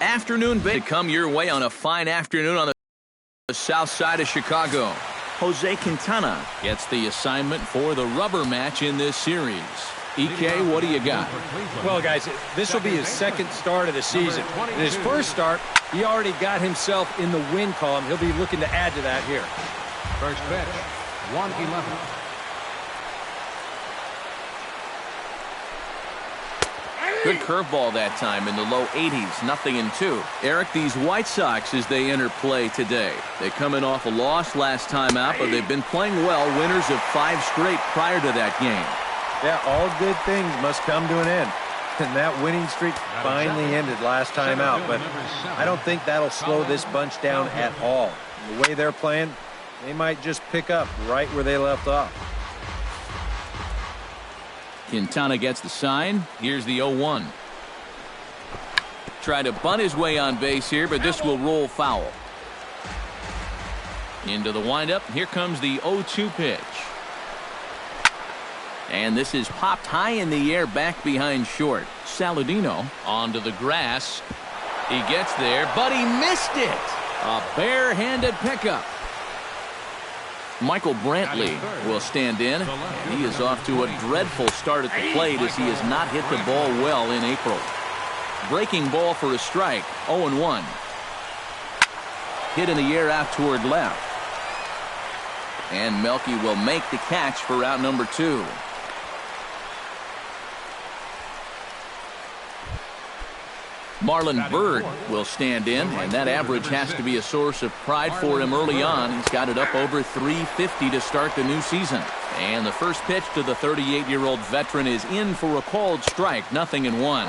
afternoon to come your way on a fine afternoon on the south side of Chicago. Jose Quintana gets the assignment for the rubber match in this series. EK, what do you got? Well, guys, this will be his second start of the season. In his first start, he already got himself in the win column. He'll be looking to add to that here. First pitch, 1-11. Good curveball that time in the low 80s, 0-2. Eric, these White Sox, as they enter play today, they come in off a loss last time out, but they've been playing well, winners of 5 straight prior to that game. Yeah, all good things must come to an end. And that winning streak finally ended last time out, but I don't think that'll slow this bunch down at all. The way they're playing, they might just pick up right where they left off. Quintana gets the sign. Here's the 0-1. Try to bunt his way on base here, but this will roll foul. Into the windup. Here comes the 0-2 pitch. And this is popped high in the air back behind short. Saladino onto the grass. He gets there, but he missed it. A barehanded pickup. Michael Brantley will stand in, and he is off to a dreadful start at the plate as he has not hit the ball well in April. Breaking ball for a strike, 0-1. Hit in the air out toward left. And Melky will make the catch for out number 2. Marlon Byrd will stand in, and that average has to be a source of pride for him early on. He's got it up over 350 to start the new season. And the first pitch to the 38-year-old veteran is in for a called strike, 0-1.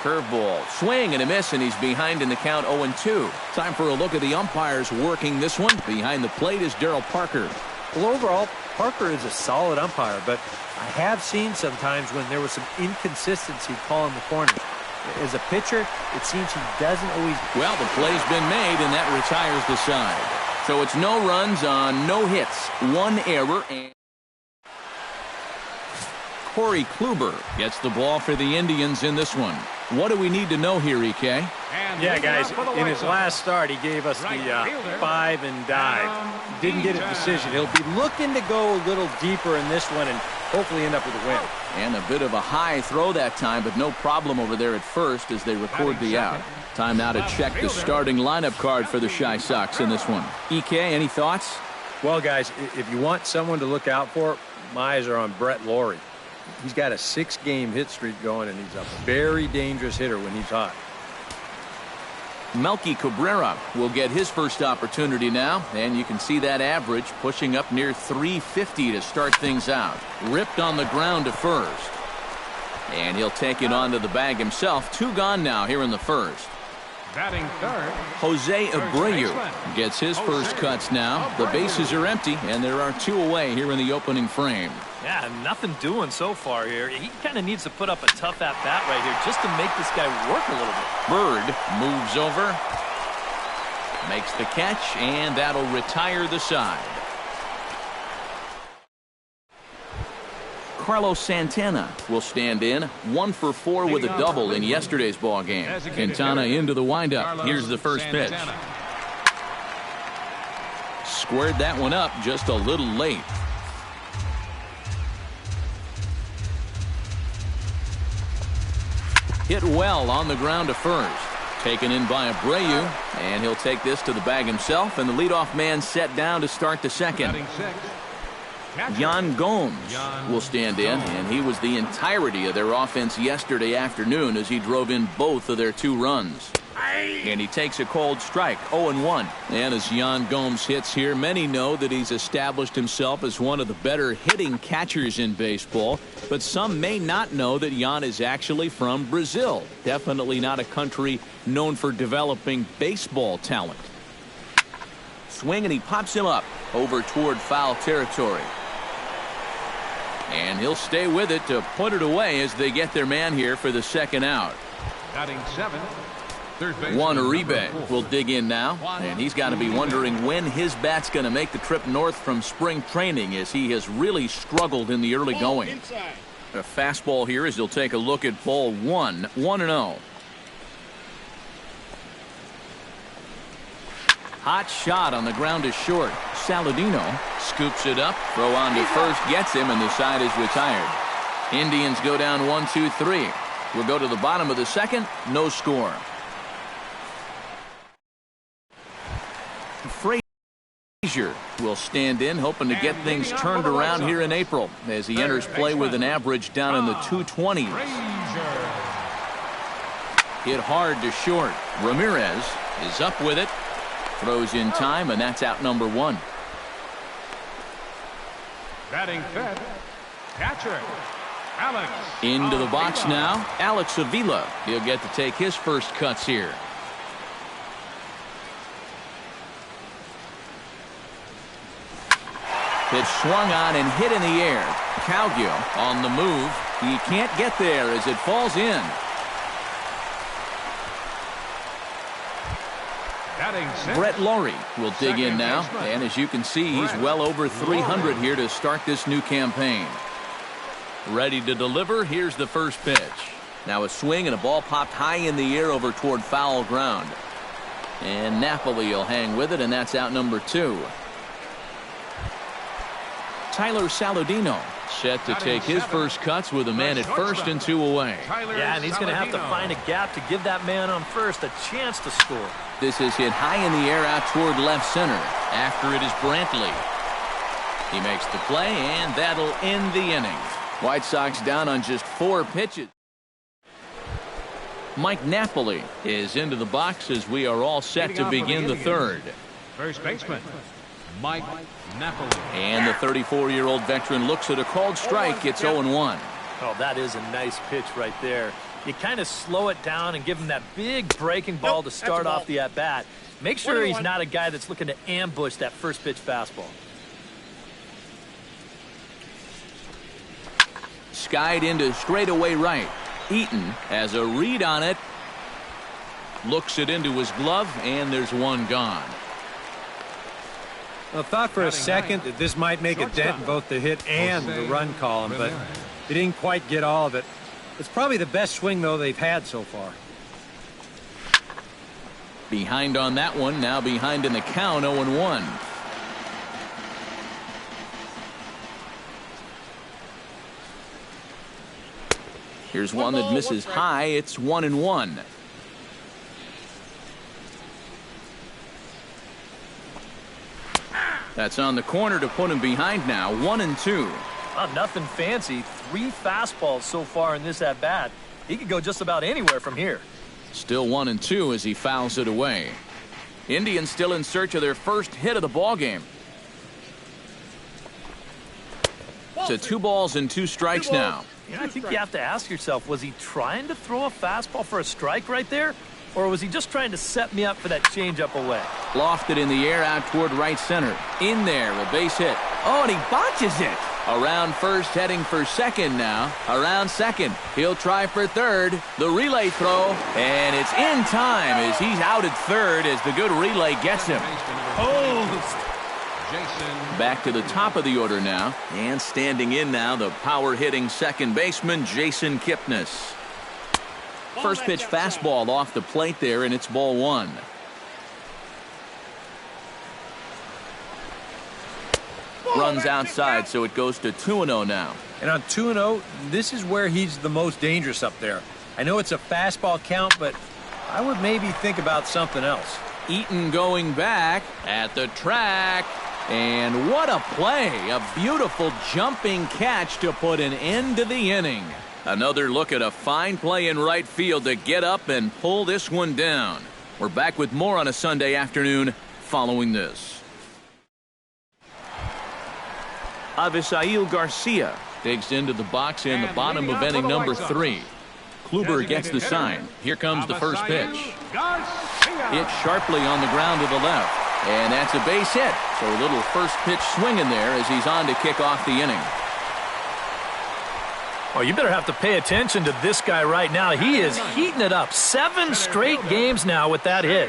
Curveball, swing and a miss, and he's behind in the count 0-2. Time for a look at the umpires working this one. Behind the plate is Darryl Parker. Well, overall, Parker is a solid umpire, but I have seen sometimes when there was some inconsistency calling the corners. As a pitcher, it seems he doesn't always. Well, the play's been made, and that retires the side. So it's no runs on no hits, 1 error, and Corey Kluber gets the ball for the Indians in this one. What do we need to know here, EK? Yeah, guys, in his last start, he gave us the 5 and dive. Didn't get a decision. He'll be looking to go a little deeper in this one and hopefully end up with a win. And a bit of a high throw that time, but no problem over there at first as they record the out. Time now to check the starting lineup card for the Chi Sox in this one. EK, any thoughts? Well, guys, if you want someone to look out for, my eyes are on Brett Lawrie. He's got a 6-game hit streak going, and he's a very dangerous hitter when he's hot. Melky Cabrera will get his first opportunity now, and you can see that average pushing up near 350 to start things out. Ripped on the ground to first. And he'll take it onto the bag himself. 2 gone now here in the first. Batting third, Jose Abreu gets his first cuts now. The bases are empty, and there are 2 away here in the opening frame. Yeah, nothing doing so far here. He kind of needs to put up a tough at-bat right here just to make this guy work a little bit. Bird moves over, makes the catch, and that'll retire the side. Carlos Santana will stand in, 1 for 4 with a double in yesterday's ball game. Quintana into the windup. Here's the first pitch. Squared that one up just a little late. Hit well on the ground to first. Taken in by Abreu, and he'll take this to the bag himself, and the leadoff man set down to start the second. Yan Gomes will stand in, and he was the entirety of their offense yesterday afternoon as he drove in both of their 2 runs. And he takes a called strike, 0-1. And as Yan Gomes hits here, many know that he's established himself as one of the better hitting catchers in baseball. But some may not know that Yan is actually from Brazil. Definitely not a country known for developing baseball talent. Swing, and he pops him up over toward foul territory. And he'll stay with it to put it away as they get their man here for the second out. batting 7. Juan Uribe will dig in now, and he's got to be wondering when his bat's going to make the trip north from spring training, as he has really struggled in the early going. A fastball here as he'll take a look at ball 1, 1-0. Hot shot on the ground is short. Saladino scoops it up. Throw on to first gets him, and the side is retired. Indians go down 1-2-3. We'll go to the bottom of the second. No score. Frazier will stand in, hoping to get things turned around here in April as he enters play with an average down in the 220s. Hit hard to short. Ramirez is up with it. Throws in time, and that's out number one. Batting fifth, catcher, Alex. Into the box now, Alex Avila. He'll get to take his first cuts here. Pitch swung on and hit in the air. Calgill on the move. He can't get there as it falls in. Brett Laurie will dig in now, and as you can see, he's well over 300 here to start this new campaign. Ready to deliver. Here's the first pitch. Now a swing and a ball popped high in the air over toward foul ground. And Napoli will hang with it, and that's out number two. Tyler Saladino set to take his first cuts with a man at first and two away. Yeah, and he's going to have to find a gap to give that man on first a chance to score. This is hit high in the air out toward left center. After it is Brantley. He makes the play, and that'll end the inning. White Sox down on just 4 pitches. Mike Napoli is into the box as we are all set to begin the third. First baseman, Mike Napoli. And the 34-year-old veteran looks at a called strike. It's 0-1. Oh, that is a nice pitch right there. You kind of slow it down and give him that big breaking ball to start off the at-bat. Make sure he's not a guy that's looking to ambush that first pitch fastball. Skied into straightaway right. Eaton has a read on it. Looks it into his glove, and there's one gone. I thought for a second that this might make a dent in both the hit and the run column, but they didn't quite get all of it. It's probably the best swing, though, they've had so far. Behind on that one, now behind in the count, 0-1. Here's one that misses high. It's 1-1. That's on the corner to put him behind now. 1-2. Oh, nothing fancy. 3 fastballs so far in this at-bat. He could go just about anywhere from here. Still 1-2 as he fouls it away. Indians still in search of their first hit of the ball game. To 2 balls and 2 strikes now. Yeah, I think you have to ask yourself, was he trying to throw a fastball for a strike right there? Or was he just trying to set me up for that changeup away? Lofted in the air out toward right center. In there, a base hit. Oh, and he botches it. Around first, heading for second now. Around second. He'll try for third. The relay throw, and it's in time as he's out at third as the good relay gets him. Back to the top of the order now. And standing in now, the power-hitting second baseman, Jason Kipnis. First pitch fastball off the plate there, and it's ball 1. Runs outside, so it goes to 2-0 now. And on 2-0, this is where he's the most dangerous up there. I know it's a fastball count, but I would maybe think about something else. Eaton going back at the track. And what a play. A beautiful jumping catch to put an end to the inning. Another look at a fine play in right field to get up and pull this one down. We're back with more on a Sunday afternoon following this. Avisail Garcia digs into the box in the bottom of inning number 3. Kluber gets the sign. Here comes the first pitch. Hit sharply on the ground to the left. And that's a base hit. So a little first pitch swing in there as he's on to kick off the inning. Oh, you better have to pay attention to this guy right now. He is heating it up. 7 straight games now with that hit.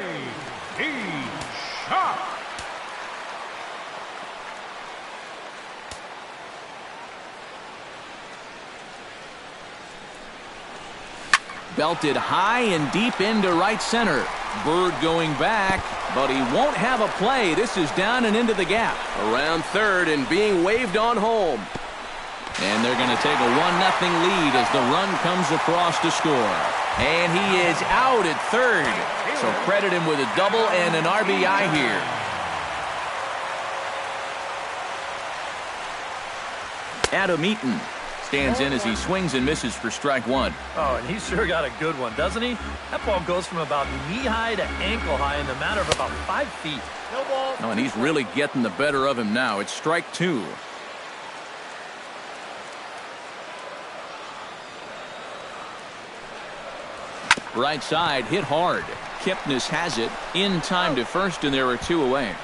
Belted high and deep into right center. Bird going back, but he won't have a play. This is down and into the gap. Around third and being waved on home. And they're going to take a 1-0 lead as the run comes across to score. And he is out at third. So credit him with a double and an RBI here. Adam Eaton stands in as he swings and misses for strike one. Oh, and he sure got a good one, doesn't he? That ball goes from about knee-high to ankle-high in the matter of about 5 feet. No ball. Oh, and he's really getting the better of him now. It's strike two. Right side, hit hard. Kipnis has it in time to first, and there are 2 away.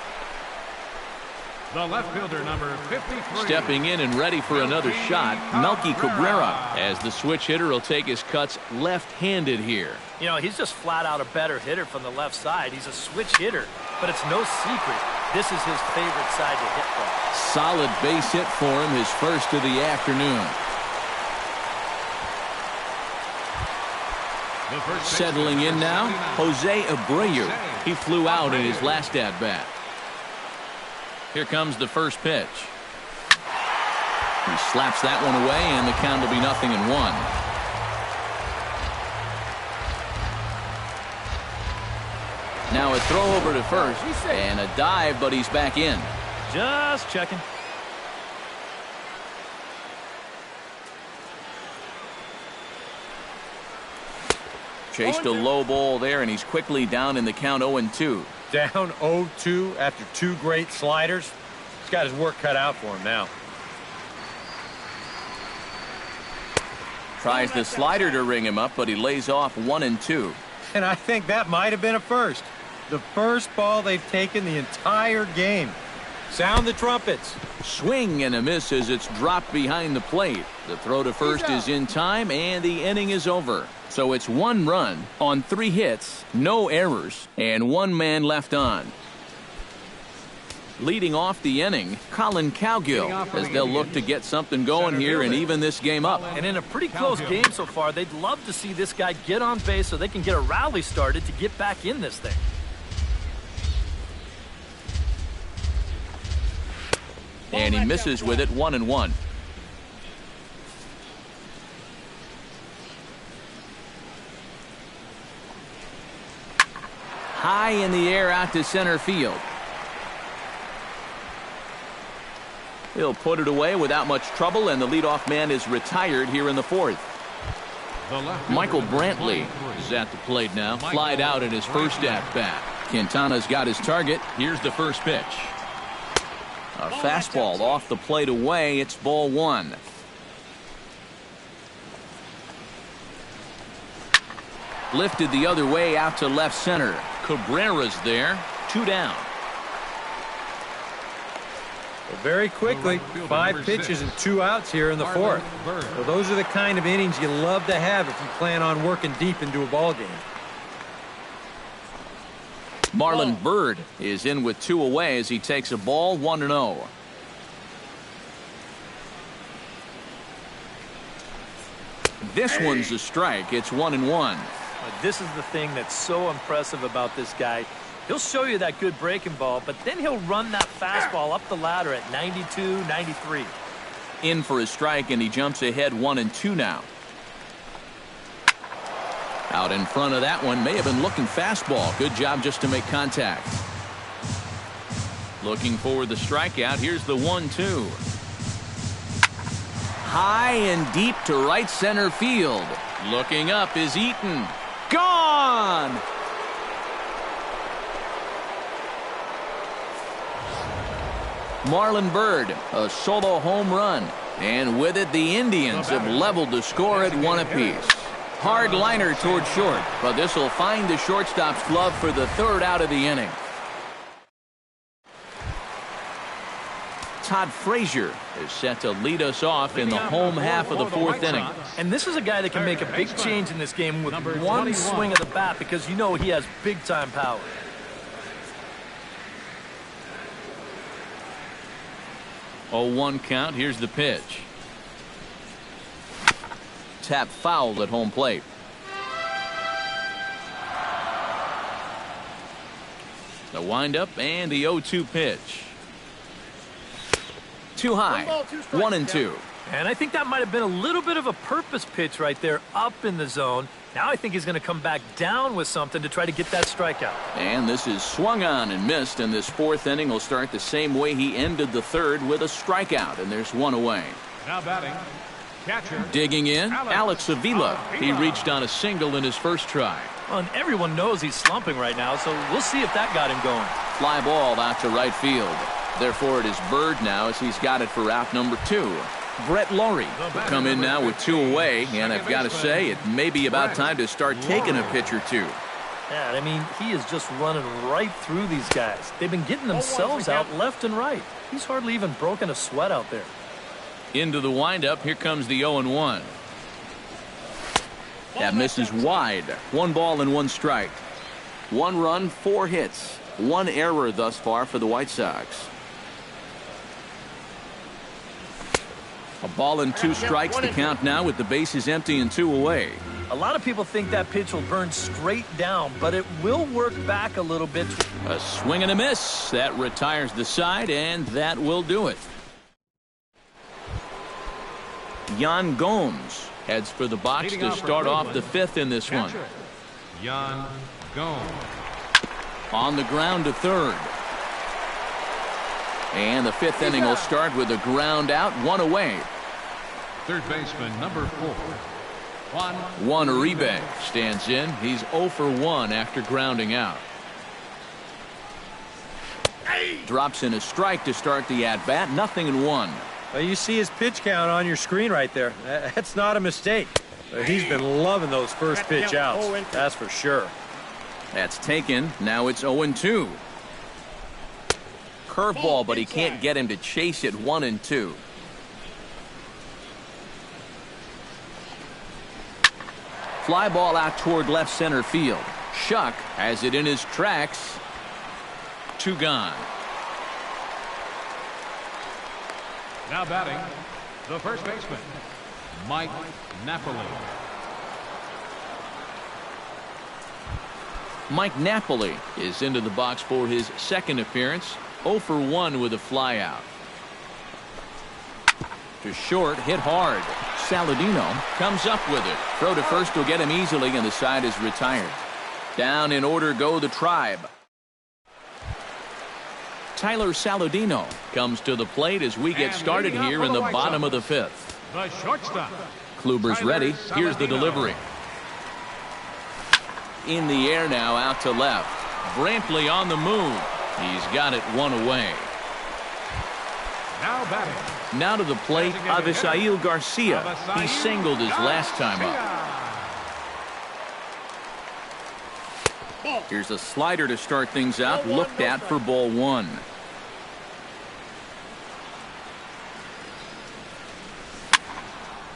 The left fielder, number 53. Stepping in and ready for another shot, Melky Cabrera, as the switch hitter will take his cuts left-handed here. You know, he's just flat out a better hitter from the left side. He's a switch hitter, but it's no secret this is his favorite side to hit from. Solid base hit for him, his first of the afternoon. Settling in now, Jose Abreu. He flew out in his last at-bat. Here comes the first pitch. He slaps that one away, and the count will be 0-1. Now a throw over to first, and a dive, but he's back in. Just checking. Chased a low ball there, and he's quickly down in the count 0-2. Down 0-2 after 2 great sliders. He's got his work cut out for him now. Tries the slider to ring him up, but he lays off 1-2. And I think that might have been a first. The first ball they've taken the entire game. Sound the trumpets. Swing and a miss as it's dropped behind the plate. The throw to first is in time, and the inning is over. So it's 1 run on 3 hits, no errors, and 1 man left on. Leading off the inning, Colin Cowgill, as they'll look to get something going here and even this game up. And in a pretty close game so far, they'd love to see this guy get on base so they can get a rally started to get back in this thing. And he misses with it, 1-1. High in the air out to center field. He'll put it away without much trouble, and the leadoff man is retired here in the 4th. Michael Brantley is at the plate now. Flied out in his first at-bat. Quintana's got his target. Here's the first pitch. A fastball off the plate away. It's ball 1. Lifted the other way out to left center. Cabrera's there. 2 down. Well, very quickly, 5 pitches and 2 outs here in the 4th. Well, those are the kind of innings you love to have if you plan on working deep into a ball game. Marlon Byrd is in with 2 away as he takes a ball, 1-0. This one's a strike. It's 1-1. This is the thing that's so impressive about this guy. He'll show you that good breaking ball, but then he'll run that fastball up the ladder at 92, 93. In for a strike, and he jumps ahead 1-2 now. Out in front of that one, may have been looking fastball. Good job just to make contact. Looking for the strikeout. Here's the 1-2. High and deep to right center field. Looking up is Eaton. Gone! Marlon Byrd, a solo home run. And with it, the Indians have leveled the score at 1 apiece. Hard liner toward short, but this will find the shortstop's glove for the 3rd out of the inning. Todd Frazier is set to lead us off in the home half of the 4th inning. And this is a guy that can make a big change in this game with one swing of the bat, because you know he has big-time power. Oh, 1 count. Here's the pitch. Tap fouled at home plate. The windup and the 0-2 pitch. Too high. 1-2. And I think that might have been a little bit of a purpose pitch right there up in the zone. Now I think he's going to come back down with something to try to get that strikeout. And this is swung on and missed, and this fourth inning will start the same way he ended the third with a strikeout, and there's one away. Now batting, catcher. Digging in, Alex Avila. He reached on a single in his first try. Well, and everyone knows he's slumping right now, so we'll see if that got him going. Fly ball out to right field. Therefore, it is Bird now as he's got it for out number 2. Brett Laurie will come in now with 2 away, and I've got to say it may be about time to start taking a pitch or two. Yeah, I mean, he is just running right through these guys. They've been getting themselves out left and right. He's hardly even broken a sweat out there. Into the windup, here comes the 0-1. That misses wide. 1 ball and 1 strike. 1 run, 4 hits. 1 error thus far for the White Sox. A ball and 2 strikes to count now with the bases empty and 2 away. A lot of people think that pitch will burn straight down, but it will work back a little bit. A swing and a miss. That retires the side, and that will do it. Yan Gomes heads for the box to start off the 5th in this one. Yan Gomes. On the ground to third. And the 5th inning will start with a ground out, 1 away. Third baseman, number 4. Juan Uribe stands in. He's 0 for 1 after grounding out. Drops in a strike to start the at-bat. 0-1. Well, you see his pitch count on your screen right there. That's not a mistake. He's been loving those first pitch outs. That's for sure. That's taken. Now it's 0-2. Curveball, but he can't get him to chase it. 1-2. Fly ball out toward left center field. Shuck has it in his tracks. 2 gone. Now batting, the first baseman, Mike Napoli. Mike Napoli is into the box for his 2nd appearance. 0 for 1 with a fly out. To short, hit hard. Saladino comes up with it. Throw to first will get him easily, and the side is retired. Down in order go the Tribe. Tyler Saladino comes to the plate as we get started here in the bottom of the 5th. The shortstop. Kluber's ready. Here's the delivery. In the air now, out to left. Brantley on the move. He's got it 1 away. Now batting. Now to the plate, Avisail Garcia. He singled his last time up. Here's a slider to start things out. Looked at for ball 1.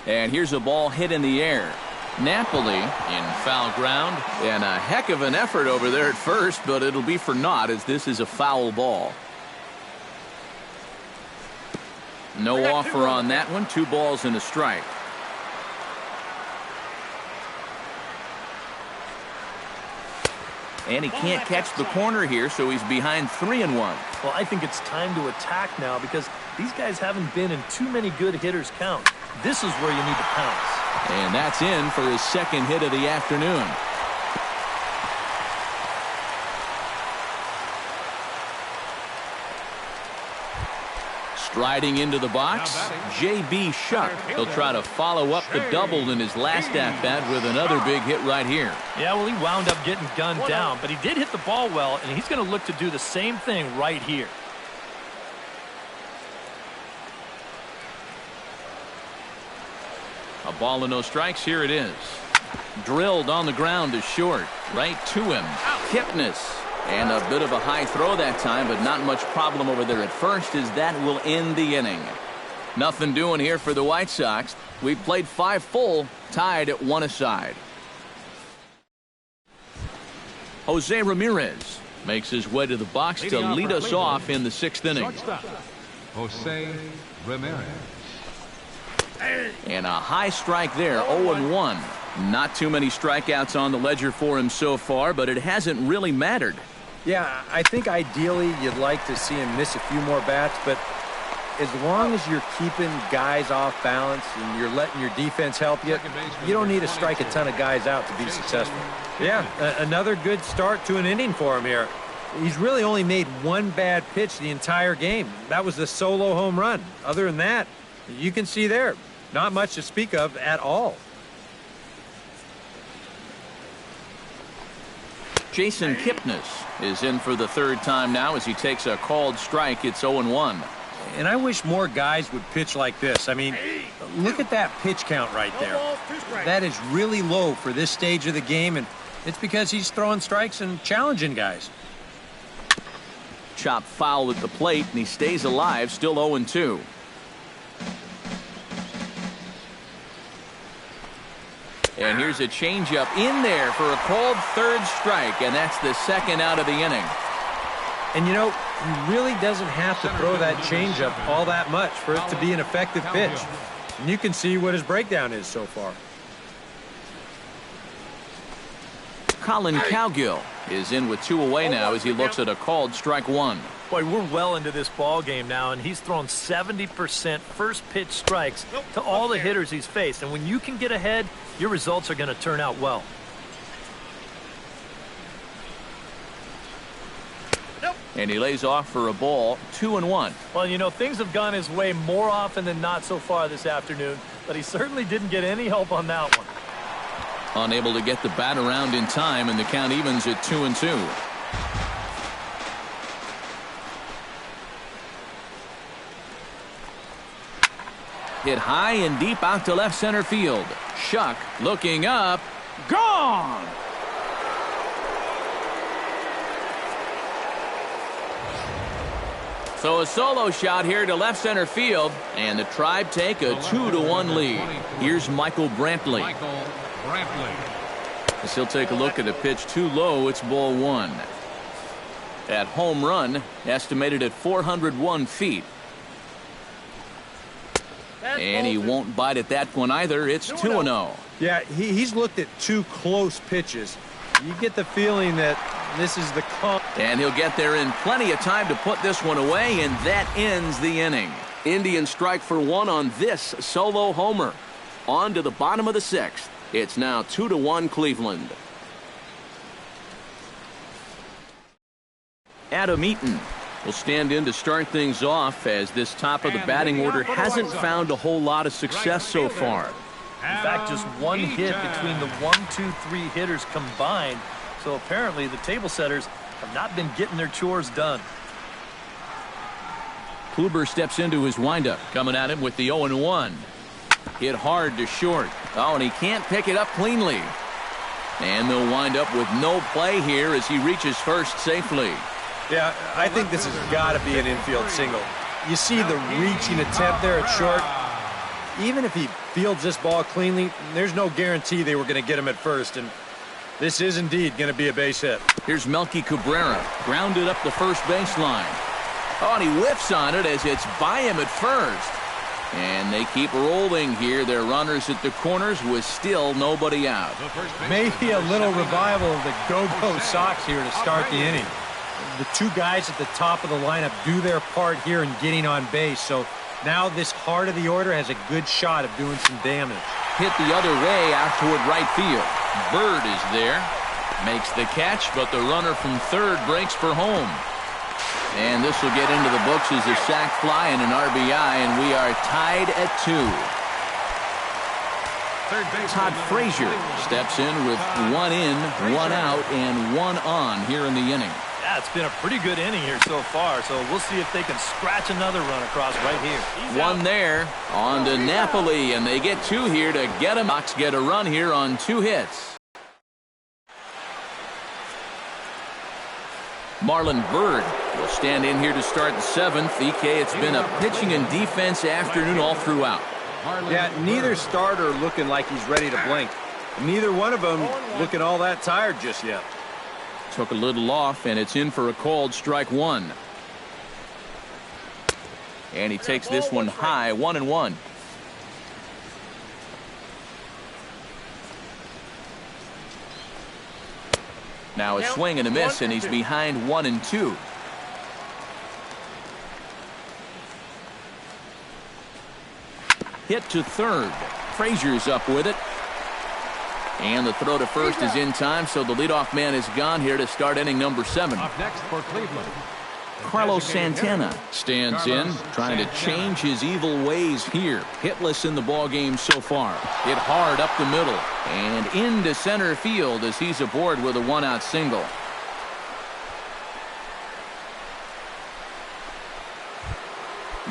And here's a ball hit in the air. Napoli in foul ground, and a heck of an effort over there at first, but it'll be for naught as this is a foul ball. No offer on that one. 2 balls and a strike. And he can't catch the corner here, so he's behind 3-1. Well, I think it's time to attack now because these guys haven't been in too many good hitters' count. This is where you need to pounce. And that's in for his 2nd hit of the afternoon. Striding into the box, J.B. Shuck. He'll try to follow up the double in his last at-bat with another big hit right here. Yeah, well, he wound up getting gunned down, but he did hit the ball well, and he's going to look to do the same thing right here. A ball and no strikes. Here it is. Drilled on the ground to short. Right to him. Kipnis. And a bit of a high throw that time, but not much problem over there at first as that will end the inning. Nothing doing here for the White Sox. We've played 5 full, tied at 1 aside. Jose Ramirez makes his way to the box to lead us off in the 6th inning. Jose Ramirez. And a high strike there, 0-1. Not too many strikeouts on the ledger for him so far, but it hasn't really mattered. Yeah, I think ideally you'd like to see him miss a few more bats, but as long as you're keeping guys off balance and you're letting your defense help you, you don't need to strike a ton of guys out to be successful. Yeah, another good start to an inning for him here. He's really only made one bad pitch the entire game. That was the solo home run. Other than that, you can see there, not much to speak of at all. Jason Kipnis is in for the third time now as he takes a called strike. It's 0-1. And I wish more guys would pitch like this. I mean, look at that pitch count right there. That is really low for this stage of the game, and it's because he's throwing strikes and challenging guys. Chop foul at the plate, and he stays alive, still 0-2. And here's a changeup in there for a called third strike, and that's the second out of the inning. And, you know, he really doesn't have to throw that changeup all that much for it to be an effective pitch. And you can see what his breakdown is so far. Colin Cowgill is in with 2 away now as he looks at a called strike 1. Boy, we're well into this ball game now, and he's thrown 70% first pitch strikes to all the hitters he's faced. And when you can get ahead, your results are going to turn out well. And he lays off for a ball, 2-1. Well, you know, things have gone his way more often than not so far this afternoon, but he certainly didn't get any help on that one. Unable to get the bat around in time, and the count evens at 2-2. Hit high and deep out to left center field. Shuck looking up. Gone! So a solo shot here to left center field, and the Tribe take a 2-1 lead. Here's Michael Brantley. As he'll take a look at a pitch too low, it's ball 1. That home run estimated at 401 feet. And he won't bite at that one either. It's 2-0. Yeah, he's looked at 2 close pitches. You get the feeling that this is the call. And he'll get there in plenty of time to put this one away, and that ends the inning. Indians strike for 1 on this solo homer. On to the bottom of the 6th. It's now 2-1 Cleveland. Adam Eaton will stand in to start things off as this top of the batting order hasn't found a whole lot of success so far. In fact, just one hit between the 1, 2, 3 hitters combined. So apparently the table setters have not been getting their chores done. Kluber steps into his windup, coming at him with the 0-1. Hit hard to short. Oh, and he can't pick it up cleanly. And they'll wind up with no play here as he reaches first safely. Yeah, I think this has got to be an infield single. You see the reaching attempt there at short. Even if he fields this ball cleanly, there's no guarantee they were going to get him at first, and this is indeed going to be a base hit. Here's Melky Cabrera, grounded up the first baseline. Oh, and he whiffs on it as it's by him at first. And they keep rolling here. Their runners at the corners with still nobody out. Maybe a little revival of the go-go Sox here to start the inning. The 2 guys at the top of the lineup do their part here in getting on base, so now this heart of the order has a good shot of doing some damage. Hit the other way out toward right field. Bird is there. Makes the catch, but the runner from third breaks for home. And this will get into the books as a sac fly and an RBI, and we are tied at 2. Todd Frazier steps in with 1 in, 1 out, and 1 on here in the inning. Yeah, it's been a pretty good inning here so far, so we'll see if they can scratch another run across right here. 1 there, on to Napoli, and they get 2 here to get him. Sox get a run here on 2 hits. Marlon Byrd will stand in here to start the 7th. EK, it's been a pitching and defense afternoon all throughout. Yeah, neither starter looking like he's ready to blink. Neither one of them looking all that tired just yet. Took a little off, and it's in for a called strike 1. And he takes this one high, 1-1. Now a swing and a miss, and he's behind 1-2. Hit to third. Frazier's up with it. And the throw to first is in time, so the leadoff man is gone here to start inning number 7. Up next for Cleveland, Carlos Santana stands in, trying to change his evil ways here. Hitless in the ballgame so far. Hit hard up the middle and into center field as he's aboard with a 1-out single.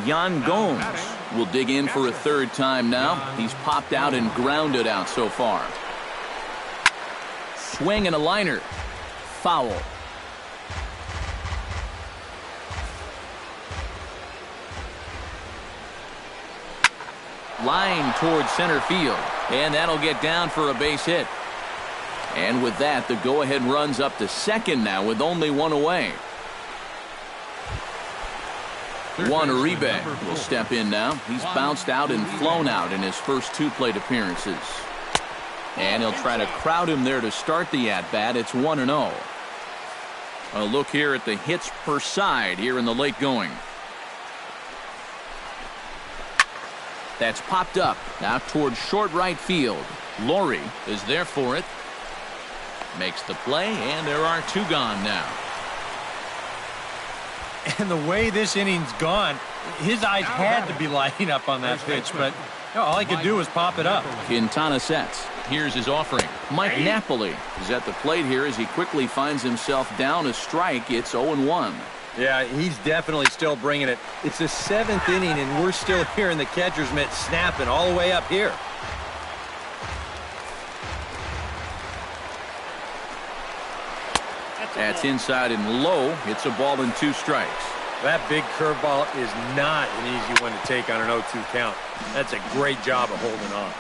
Yan Gomes will dig in for a third time now. He's popped out and grounded out so far. Swing and a liner. Foul. Line towards center field, and that'll get down for a base hit. And with that, the go-ahead runs up to second now with only one away. Juan Uribe will step in now. He's bounced out and flown out in his first 2 plate appearances. And he'll try to crowd him there to start the at-bat. It's 1-0. A look here at the hits per side here in the late going. That's popped up out towards short right field. Laurie is there for it. Makes the play, and there are 2 gone now. And the way this inning's gone, his eyes had to be lighting up on that pitch, but all he could do was pop it up. Quintana sets. Here's his offering. Mike Napoli is at the plate here as he quickly finds himself down a strike. It's 0-1. Yeah, he's definitely still bringing it. It's the 7th inning, and we're still hearing the catcher's mitt snapping all the way up here. That's inside and low. It's a ball and 2 strikes. That big curveball is not an easy one to take on an 0-2 count. That's a great job of holding on.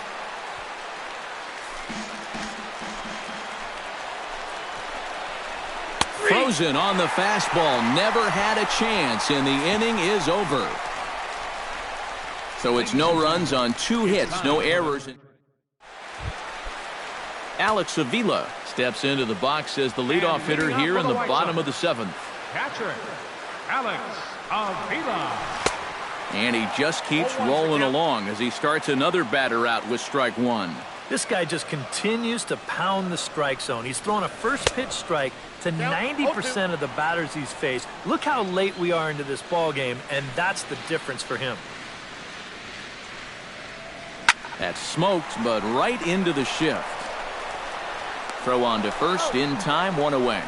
Frozen on the fastball. Never had a chance, and the inning is over. So it's no runs on 2 hits, no errors. Alex Avila steps into the box as the leadoff hitter here in the bottom of the 7th. catcher, Alex Avila. And he just keeps rolling along as he starts another batter out with strike 1. This guy just continues to pound the strike zone. He's thrown a first pitch strike to 90% of the batters he's faced. Look how late we are into this ball game, and that's the difference for him. That's smoked, but right into the shift. Throw on to first in time, 1 away.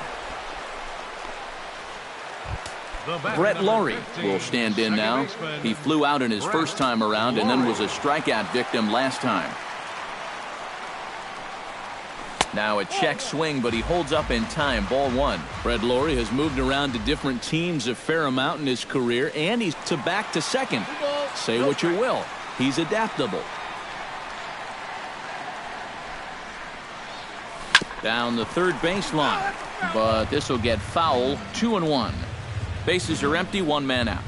Brett Laurie will stand in now. He flew out in his first time around and then was a strikeout victim last time. Now a check swing, but he holds up in time. Ball 1. Brett Laurie has moved around to different teams a fair amount in his career, and he's back to second. Say what you will. He's adaptable. Down the third baseline, but this will get foul. 2-1. Bases are empty, 1 man out.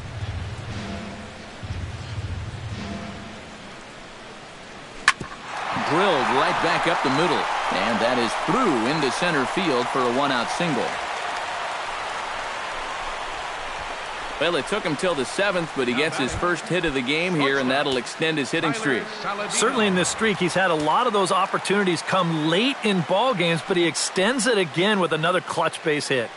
Drilled right back up the middle, and that is through into center field for a 1-out single. Well, it took him till the 7th, but he gets his first hit of the game here, and that'll extend his hitting streak. Certainly in this streak, he's had a lot of those opportunities come late in ball games, but he extends it again with another clutch base hit.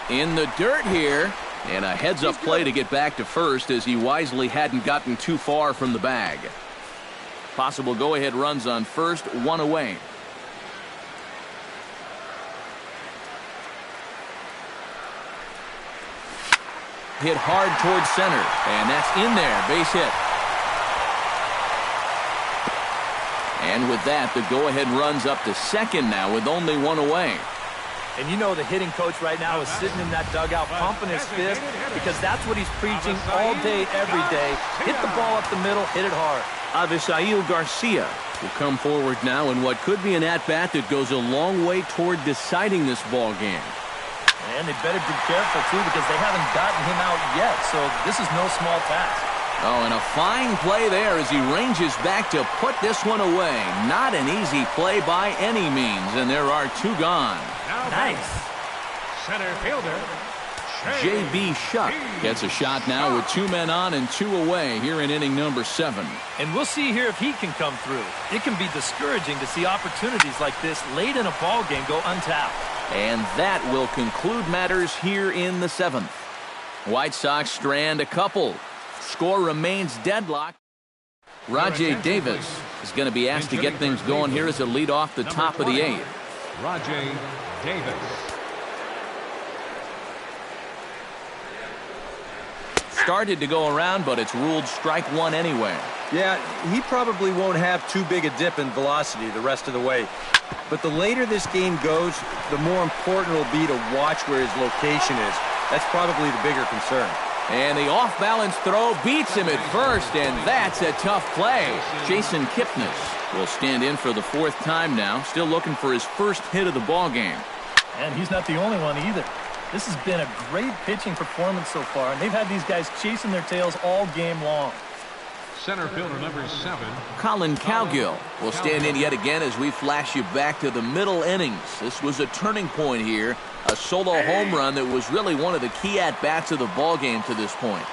In the dirt here, and a heads-up play to get back to first as he wisely hadn't gotten too far from the bag. Possible go-ahead runs on first, 1 away. Hit hard towards center, and that's in there, base hit. And with that, the go-ahead runs up to second now with only 1 away. And you know the hitting coach right now is sitting in that dugout pumping his fist because that's what he's preaching all day, every day. Hit the ball up the middle, hit it hard. Avisail Garcia will come forward now in what could be an at-bat that goes a long way toward deciding this ball game. And they better be careful, too, because they haven't gotten him out yet, so this is no small task. Oh, and a fine play there as he ranges back to put this one away. Not an easy play by any means, and there are 2 gone. Nice. Center fielder, J.B. Shuck gets a shot now with 2 men on and 2 away here in inning number 7. And we'll see here if he can come through. It can be discouraging to see opportunities like this late in a ball game go untapped. And that will conclude matters here in the 7th. White Sox strand a couple. Score remains deadlocked. Rajay Davis is going to be asked to get things going here as a lead off the top of the 8th. Rajay Davis. Started to go around, but it's ruled strike 1 anyway. Yeah, he probably won't have too big a dip in velocity the rest of the way. But the later this game goes, the more important it'll be to watch where his location is. That's probably the bigger concern. And the off-balance throw beats him at first, and that's a tough play. Jason Kipnis will stand in for the 4th time now, still looking for his first hit of the ball game. And he's not the only one either. This has been a great pitching performance so far, and they've had these guys chasing their tails all game long. Center fielder number 7. Colin Cowgill will stand in yet again as we flash you back to the middle innings. This was a turning point here. A solo home run that was really one of the key at-bats of the ball game to this point.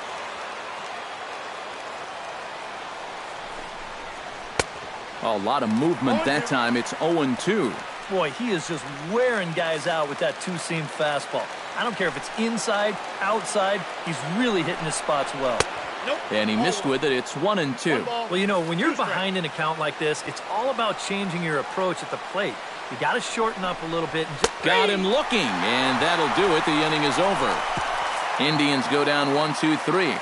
A lot of movement that time. It's 0-2. Boy, he is just wearing guys out with that 2-seam fastball. I don't care if it's inside, outside, he's really hitting his spots well. And he missed with it. It's 1-2. Well, you know, when you're behind in a count like this, it's all about changing your approach at the plate. You got to shorten up a little bit. And got him looking, and that'll do it. The inning is over. Indians go down 1-2-3.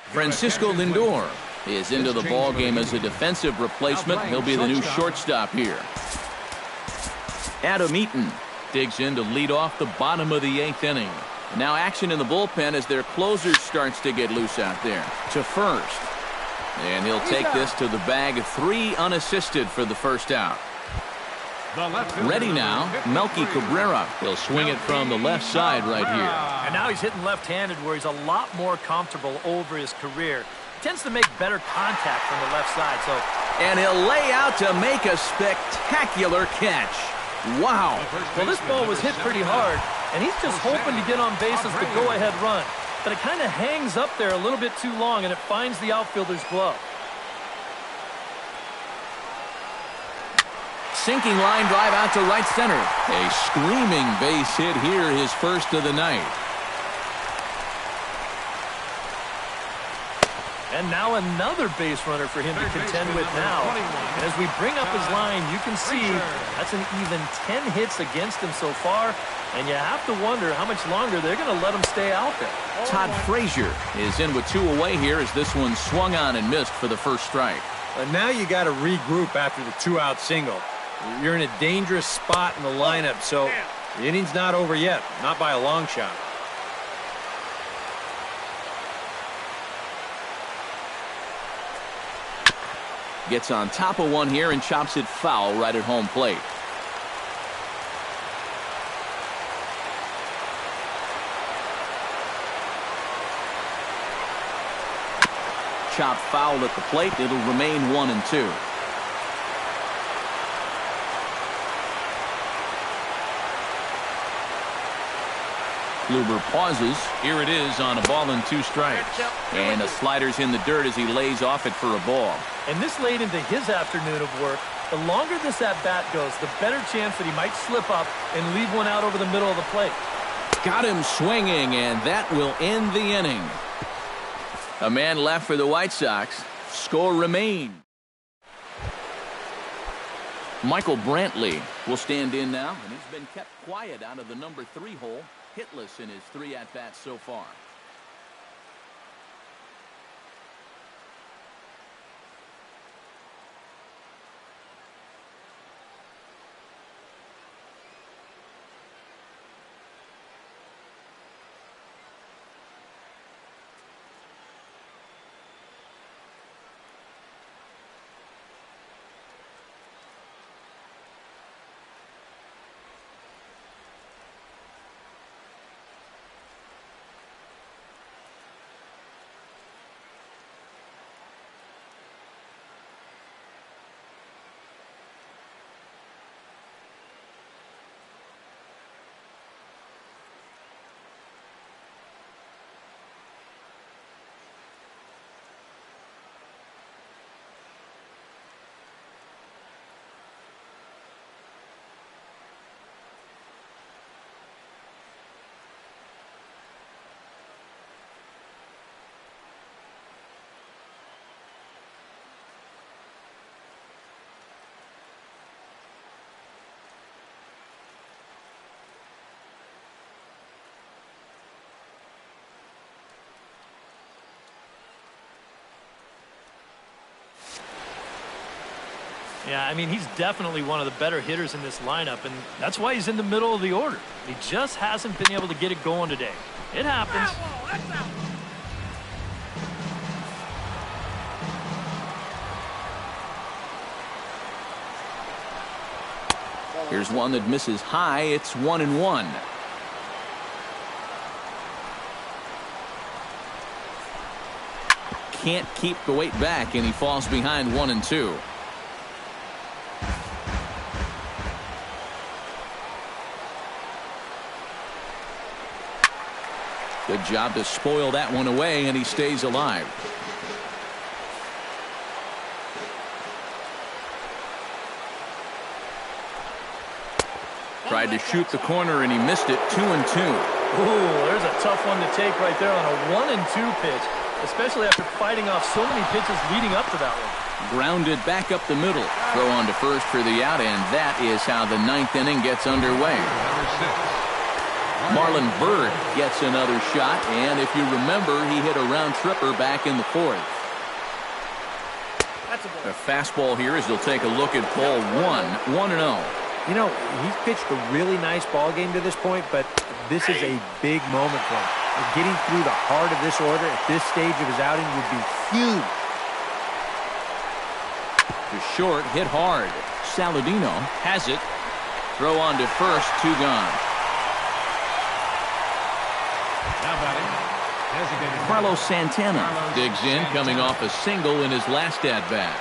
Francisco Lindor is into the ball game as a defensive replacement. He'll be the new shortstop here. Adam Eaton digs in to lead off the bottom of the 8th inning. Now action in the bullpen as their closer starts to get loose out there. To first. And he'll take this to the bag. 3 unassisted for the first out. Ready now, Melky Cabrera. He'll swing it from the left side right here. And now he's hitting left-handed where he's a lot more comfortable over his career. He tends to make better contact from the left side. And he'll lay out to make a spectacular catch. Wow. Well, this ball was hit pretty hard, and he's just hoping to get on base as the go-ahead run. But it kind of hangs up there a little bit too long, and it finds the outfielder's glove. Sinking line drive out to right center. A screaming base hit here, his first of the night. And now another base runner for him to contend with now. And as we bring up his line, you can see that's an even 10 hits against him so far. And you have to wonder how much longer they're going to let him stay out there. Todd Frazier is in with 2 away here as this one swung on and missed for the first strike. But now you got to regroup after the 2-out single. You're in a dangerous spot in the lineup, so the inning's not over yet, not by a long shot. Gets on top of one here and chops it foul right at home plate. Chopped foul at the plate. It'll remain 1-2. Kluber pauses. Here it is on a ball and 2 strikes. And a slider's in the dirt as he lays off it for a ball. And this late into his afternoon of work, the longer this at-bat goes, the better chance that he might slip up and leave one out over the middle of the plate. Got him swinging, and that will end the inning. A man left for the White Sox. Score remains. Michael Brantley will stand in now, and he's been kept quiet out of the number 3 hole. Hitless in his 3 at-bats so far. Yeah, I mean, he's definitely one of the better hitters in this lineup, and that's why he's in the middle of the order. He just hasn't been able to get it going today. It happens. Here's one that misses high. It's 1-1. Can't keep the weight back, and he falls behind 1-2. Good job to spoil that one away, and he stays alive. Tried to shoot the corner, and he missed it. 2-2. Ooh, there's a tough one to take right there on a 1-2 pitch, especially after fighting off so many pitches leading up to that one. Grounded back up the middle. Throw on to first for the out, and that is how the 9th inning gets underway. Marlon Byrd gets another shot, and if you remember, he hit a round tripper back in the 4th. A fastball here as he'll take a look at ball 1-0. You know, he's pitched a really nice ball game to this point, but this is a big moment for him. Getting through the heart of this order at this stage of his outing would be huge. To short, hit hard. Saladino has it. Throw on to first, 2 gone. Now batting, designated Carlos Santana digs in, coming off a single in his last at-bat.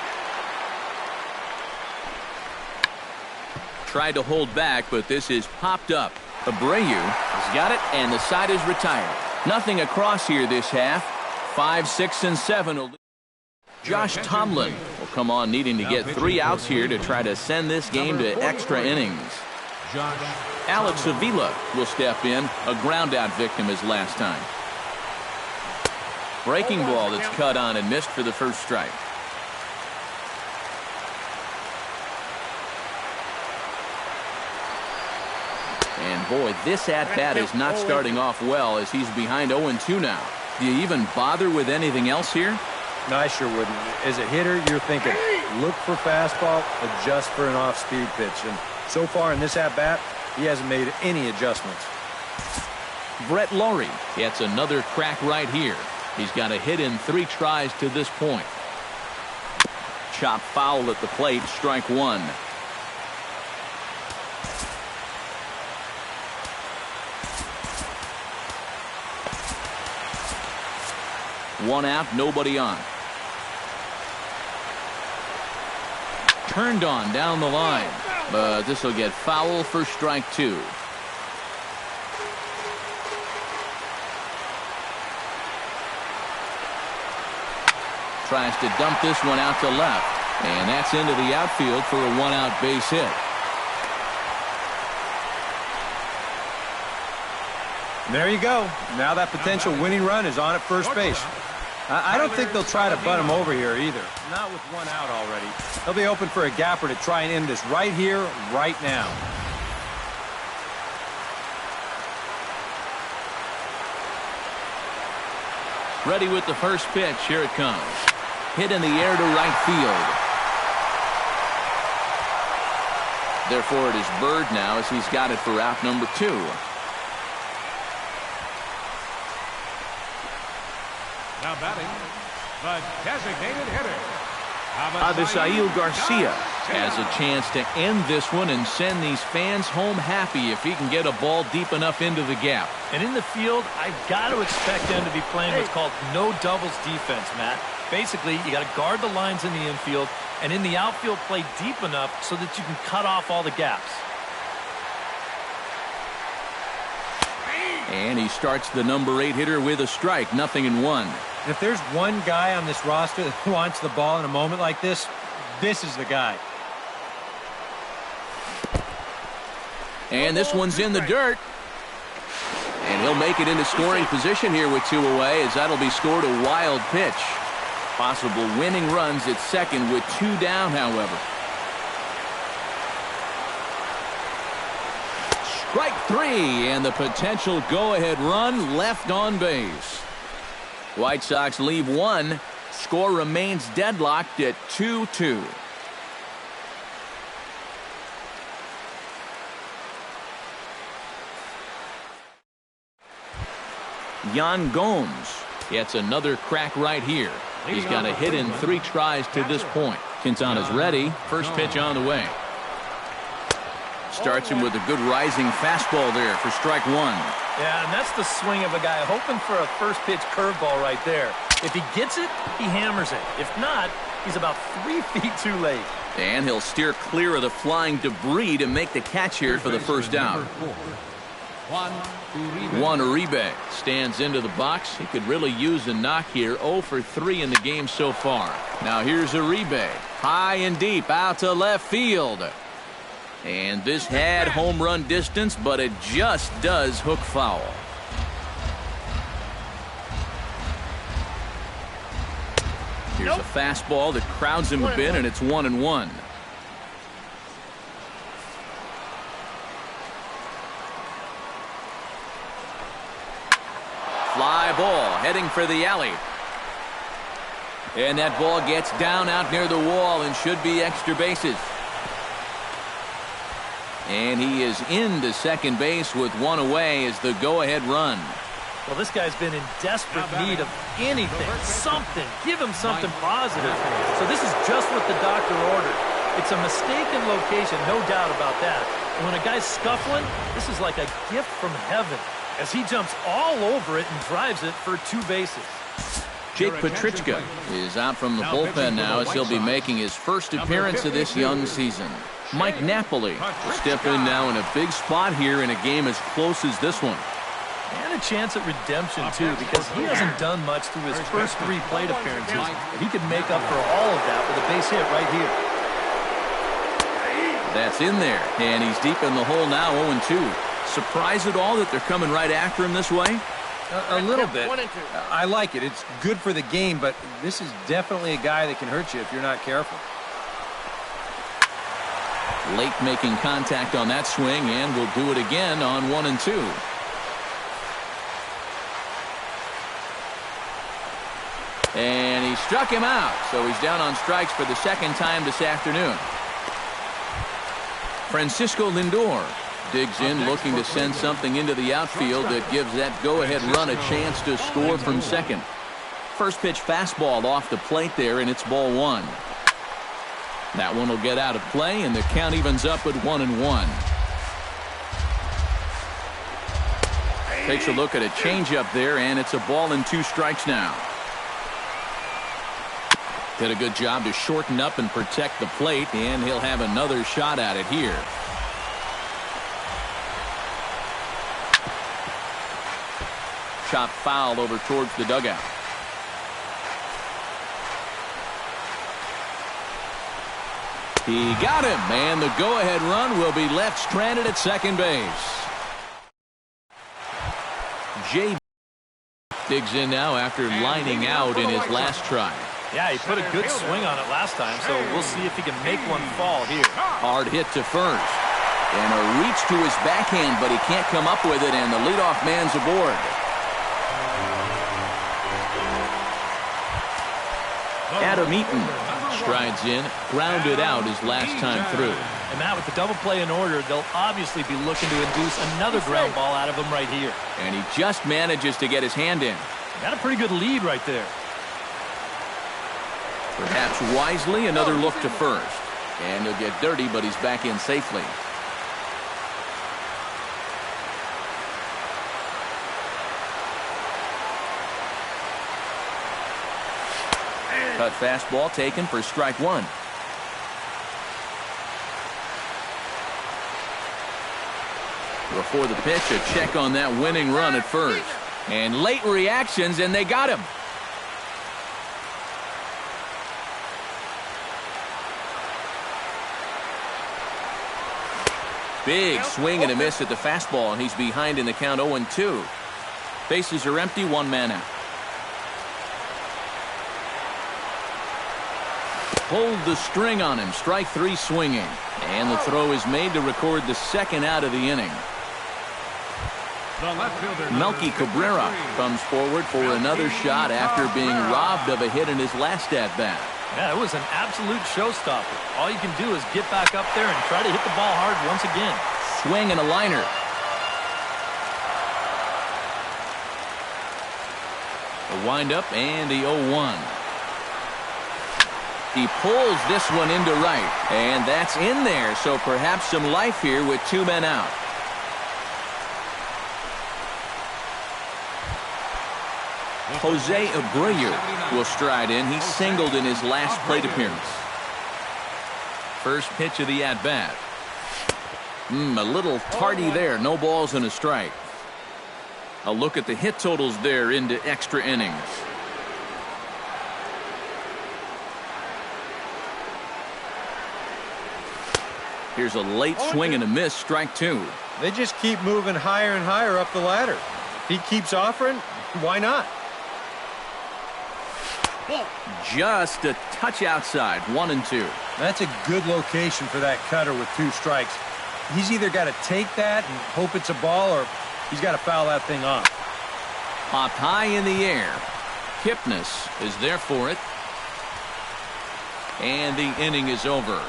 Tried to hold back, but this is popped up. Abreu has got it, and the side is retired. Nothing across here this half. 5, 6, and 7. Josh Tomlin will come on needing to get 3 outs here to try to send this game to extra innings. Alex Avila will step in, a ground-out victim his last time. Breaking ball that's cut on and missed for the first strike. And boy, this at-bat is not starting off well as he's behind 0-2 now. Do you even bother with anything else here? No, I sure wouldn't. As a hitter, you're thinking, look for fastball, adjust for an off-speed pitch. And so far in this at-bat, he hasn't made any adjustments. Brett Laurie gets another crack right here. He's got a hit in 3 tries to this point. Chop foul at the plate, strike 1. One out, nobody on. Turned on down the line, but this will get foul for strike 2. Tries to dump this one out to left, and that's into the outfield for a 1-out base hit. There you go. Now that potential winning run is on at first base. I don't think they'll try to butt him over here either. Not with 1 out already. They'll be open for a gapper to try and end this right here, right now. Ready with the first pitch. Here it comes. Hit in the air to right field. Therefore, it is Bird now as he's got it for out number 2. now batting, the designated hitter. Avisail Garcia has a chance to end this one and send these fans home happy if he can get a ball deep enough into the gap. And in the field, I've got to expect them to be playing what's called no doubles defense, Matt. Basically, you got to guard the lines in the infield, and in the outfield, play deep enough so that you can cut off all the gaps. And he starts the number 8 hitter with a strike, 0-1. If there's one guy on this roster that wants the ball in a moment like this, this is the guy. And this one's in the dirt. And he'll make it into scoring position here with 2 away, as that'll be scored a wild pitch. Possible winning runs at second with 2 down, however. Strike 3, and the potential go-ahead run left on base. White Sox leave 1. Score remains deadlocked at 2-2. Yan Gomes gets another crack right here. He's got a hit in 3 tries to this point. Quintana's ready. First pitch on the way. Starts him with a good rising fastball there for strike 1. Yeah, and that's the swing of a guy hoping for a first pitch curveball right there. If he gets it, he hammers it. If not, he's about 3 feet too late. And he'll steer clear of the flying debris to make the catch here for the first out. Juan Uribe stands into the box. He could really use a knock here. 0 for 3 in the game so far. Now here's Uribe. High and deep out to left field. And this had home run distance, but it just does hook foul. Here's a fastball that crowds him a bit, and it's 1-1. Fly ball heading for the alley. And that ball gets down out near the wall and should be extra bases. And he is into second base with 1 away as the go-ahead run. Well, this guy's been in desperate need of anything, something. Give him something positive. So this is just what the doctor ordered. It's a mistaken location, no doubt about that. And when a guy's scuffling, this is like a gift from heaven as he jumps all over it and drives it for 2 bases. Jake Petrichka is out from the bullpen now as he'll be making his first appearance of this young season. Mike Napoli will step in now in a big spot here in a game as close as this one. And a chance at redemption, too, because he hasn't done much through his first 3 plate appearances. He could make up for all of that with a base hit right here. That's in there, and he's deep in the hole now, 0-2. Surprised at all that they're coming right after him this way? A little bit. I like it. It's good for the game, but this is definitely a guy that can hurt you if you're not careful. Late making contact on that swing, and will do it again on 1-2. And he struck him out, so he's down on strikes for the second time this afternoon. Francisco Lindor digs in, looking to send something into the outfield that gives that go-ahead run a chance to score from second. First pitch fastball off the plate there, and it's ball 1. That one will get out of play, and the count evens up at 1-1. Takes a look at a changeup there, and it's a ball and 2 strikes now. Did a good job to shorten up and protect the plate, and he'll have another shot at it here. Shot foul over towards the dugout. He got him, and the go-ahead run will be left stranded at second base. Jay digs in now after lining out in his last try. Yeah, he put a good swing on it last time, so we'll see if he can make one fall here. Hard hit to first. And a reach to his backhand, but he can't come up with it, and the leadoff man's aboard. Adam Eaton strides in, grounded out his last time through. And Matt, with the double play in order, they'll obviously be looking to induce another ground ball out of him right here. And he just manages to get his hand in. Got a pretty good lead right there. Perhaps wisely, another look to first. And he'll get dirty, but he's back in safely. Cut fastball taken for strike 1. Before the pitch, a check on that winning run at first. And late reactions, and they got him. Big swing and a miss at the fastball, and he's behind in the count 0-2. Bases are empty, 1 man out. Pulled the string on him, strike 3 swinging. And the throw is made to record the second out of the inning. Melky Cabrera comes forward for another shot after being robbed of a hit in his last at-bat. Yeah, it was an absolute showstopper. All you can do is get back up there and try to hit the ball hard once again. Swing and a liner. The windup and the 0-1. He pulls this one into right, and that's in there, so perhaps some life here with 2 men out. Jose Abreu will stride in. He singled in his last plate appearance. First pitch of the at-bat. A little tardy there. No balls and a strike. A look at the hit totals there into extra innings. Here's a late swing and a miss, strike 2. They just keep moving higher and higher up the ladder. If he keeps offering, why not? Just a touch outside, 1-2. That's a good location for that cutter with 2 strikes. He's either got to take that and hope it's a ball, or he's got to foul that thing off. Popped high in the air. Kipnis is there for it. And the inning is over.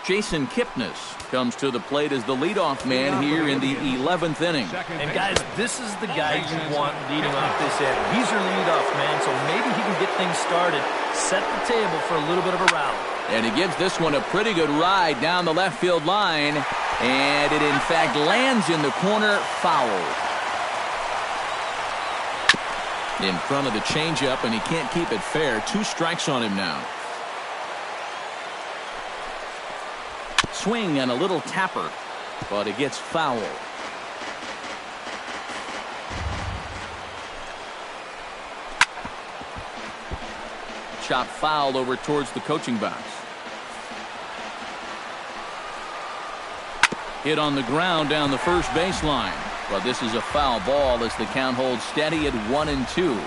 Jason Kipnis comes to the plate as the leadoff man here in the 11th inning. And guys, this is the guy you want leading off this inning. He's your leadoff man, so maybe he can get things started, set the table for a little bit of a rally. And he gives this one a pretty good ride down the left field line, and it in fact lands in the corner, foul. In front of the changeup, and he can't keep it fair. 2 strikes on him now. Swing and a little tapper, but it gets foul. Chop foul over towards the coaching box. Hit on the ground down the first baseline, but this is a foul ball as the count holds steady at 1-2.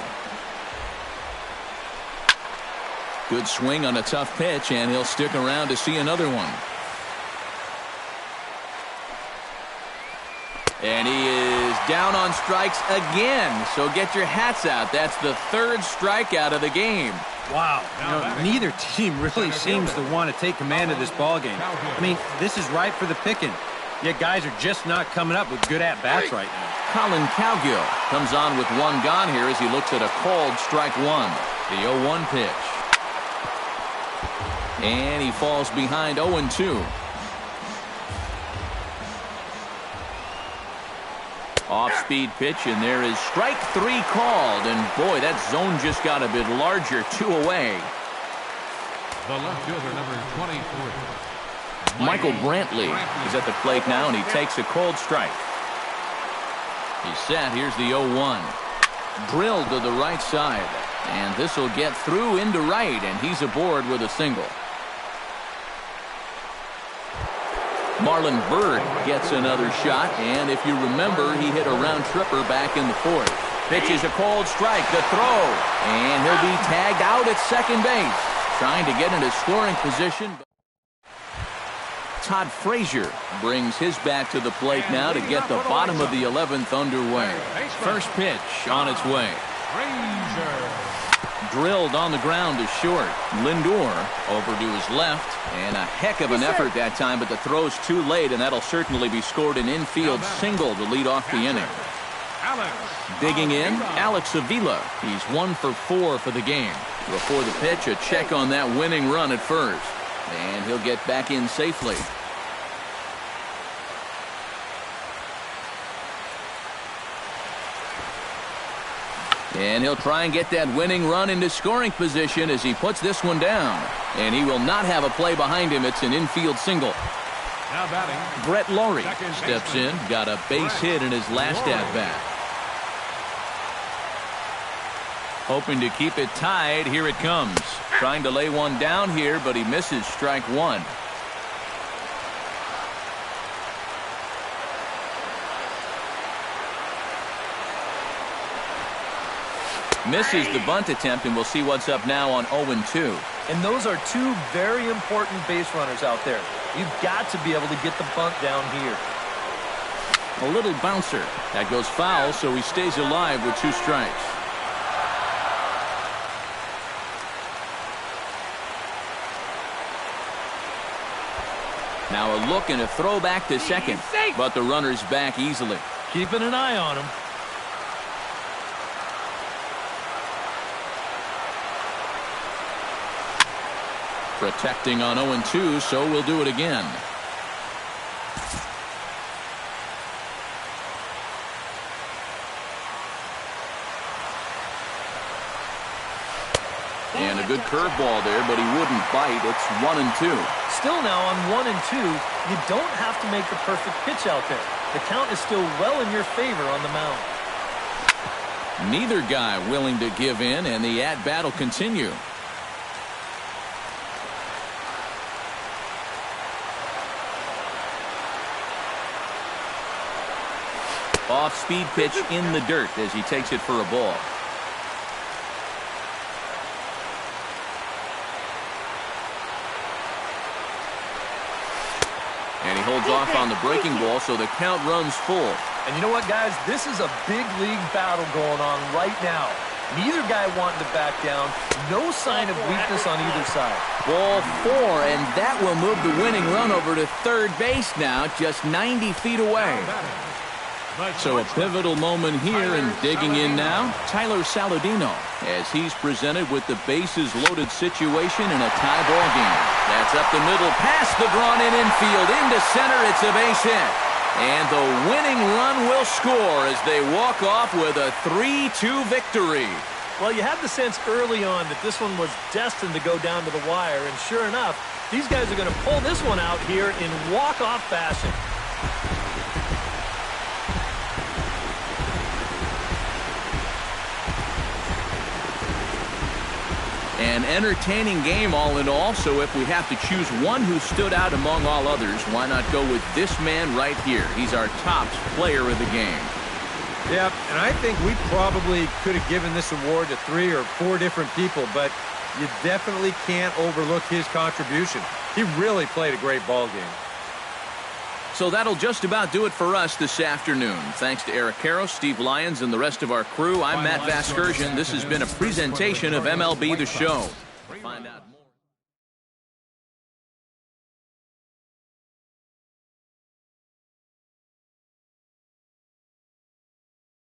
Good swing on a tough pitch, and he'll stick around to see another one. And he is down on strikes again, so get your hats out. That's the 3rd strikeout of the game. Wow. Neither team really seems to want to take command of this ballgame. I mean, this is ripe for the picking. Yet guys are just not coming up with good at-bats right now. Colin Cowgill comes on with 1 gone here as he looks at a called strike 1. The 0-1 pitch. And he falls behind 0-2. Off-speed pitch, and there is strike 3 called. And boy, that zone just got a bit larger. 2 away. The left fielder, number 23. Michael Brantley is at the plate now, and he takes a cold strike. He's set. Here's the 0-1. Drilled to the right side. And this will get through into right, and he's aboard with a single. Marlon Byrd gets another shot, and if you remember, he hit a round tripper back in the 4th. Pitch is a cold strike, the throw, and he'll be tagged out at second base, trying to get into scoring position. Todd Frazier brings his bat to the plate now to get the bottom of the 11th underway. First pitch on its way. Drilled on the ground to short. Lindor over to his left, and a heck of an effort that time, but the throw's too late, and that'll certainly be scored an infield single to lead off the inning. Digging in, Alex Avila. He's 1 for 4 for the game. Before the pitch, a check on that winning run at first, and he'll get back in safely. And he'll try and get that winning run into scoring position as he puts this one down. And he will not have a play behind him. It's an infield single. Now batting, Brett Lawrie steps in, got a base hit in his last at-bat. Hoping to keep it tied. Here it comes. Trying to lay one down here, but he misses strike 1. Misses the bunt attempt, and we'll see what's up now on 0-2. And those are 2 very important base runners out there. You've got to be able to get the bunt down here. A little bouncer. That goes foul, so he stays alive with 2 strikes. Now a look and a throw back to second, but the runner's back easily. Keeping an eye on him. Protecting on 0-2, so we'll do it again. And a good curveball there, but he wouldn't bite. It's 1-2. Still now on 1-2, you don't have to make the perfect pitch out there. The count is still well in your favor on the mound. Neither guy willing to give in, and the at-bat will continue. Off-speed pitch in the dirt as he takes it for a ball. And he holds off on the breaking ball, so the count runs full. And you know what, guys? This is a big league battle going on right now. Neither guy wanting to back down. No sign of weakness on either side. Ball 4, and that will move the winning run over to third base now, just 90 feet away. So a pivotal moment here, and digging in now, Tyler Saladino, as he's presented with the bases loaded situation in a tie ball game. That's up the middle, past the drawn-in infield, into center. It's a base hit. And the winning run will score as they walk off with a 3-2 victory. Well, you had the sense early on that this one was destined to go down to the wire, and sure enough, these guys are going to pull this one out here in walk-off fashion. An entertaining game all in all, so if we have to choose one who stood out among all others, why not go with this man right here? He's our top player of the game. Yeah, and I think we probably could have given this award to 3 or 4 different people, but you definitely can't overlook his contribution. He really played a great ball game. So that'll just about do it for us this afternoon. Thanks to Eric Karros, Steve Lyons, and the rest of our crew. I'm Matt Vasgersian. This has been a presentation of MLB The Show. Find out more.